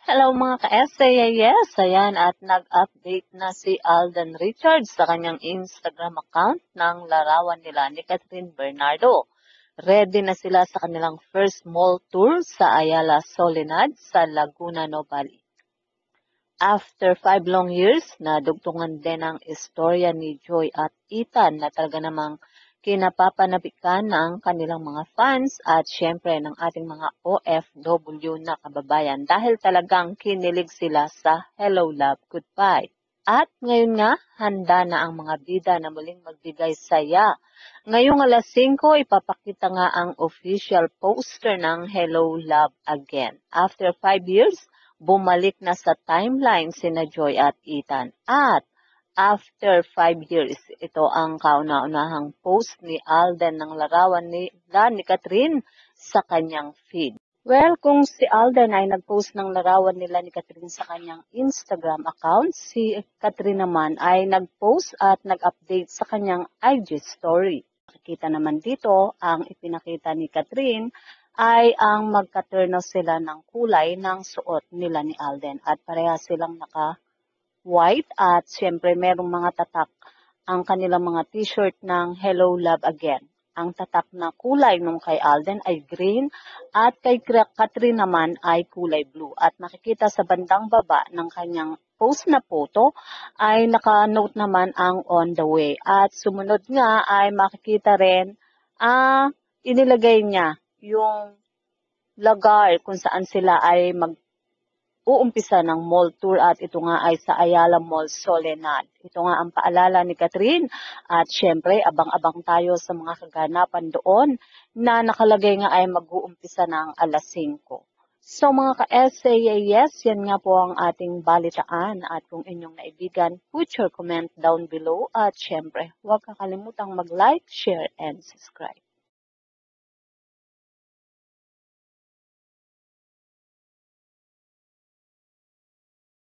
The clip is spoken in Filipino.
Hello mga ka-SAIS! Ayan, at nag-update na si Alden Richards sa kanyang Instagram account ng larawan nila ni Catherine Bernardo. Ready na sila sa kanilang first mall tour sa Ayala Soledad sa Laguna Nobali. After 5 long years, nadugtungan din ang istorya ni Joy at Ethan na talaga namang kinapapanabikan ng kanilang mga fans at syempre ng ating mga OFW na kababayan dahil talagang kinilig sila sa Hello Love Goodbye. At ngayon nga, handa na ang mga bida na muling magbigay saya. Ngayong alas 5, ipapakita nga ang official poster ng Hello Love Again. After 5 years, bumalik na sa timeline sina Joy at Ethan. At after 5 years, ito ang kauna-unahang post ni Alden ng larawan ni Catherine sa kanyang feed. Well, kung si Alden ay nag-post ng larawan nila ni Catherine sa kanyang Instagram account, si Catherine naman ay nag-post at nag-update sa kanyang IG story. Makikita naman dito, ang ipinakita ni Catherine ay ang magka-turn sila ng kulay ng suot nila ni Alden at pareha silang naka-white at siyempre merong mga tatak ang kanilang mga t-shirt ng Hello Love Again. Ang tatak na kulay nung kay Alden ay green at kay Catherine naman ay kulay blue. At makikita sa bandang baba ng kanyang post na photo ay naka-note naman ang on the way. At sumunod nga ay makikita rin inilagay niya yung lugar kung saan sila ay uumpisa ng mall tour at ito nga ay sa Ayala Mall Soledad. Ito nga ang paalala ni Catherine at syempre abang-abang tayo sa mga kaganapan doon na nakalagay nga ay mag-uumpisa ng alas 5. So mga ka-SAIS, yan nga po ang ating balitaan at kung inyong naibigan, put your comment down below at syempre huwag kakalimutang mag-like, share, and subscribe.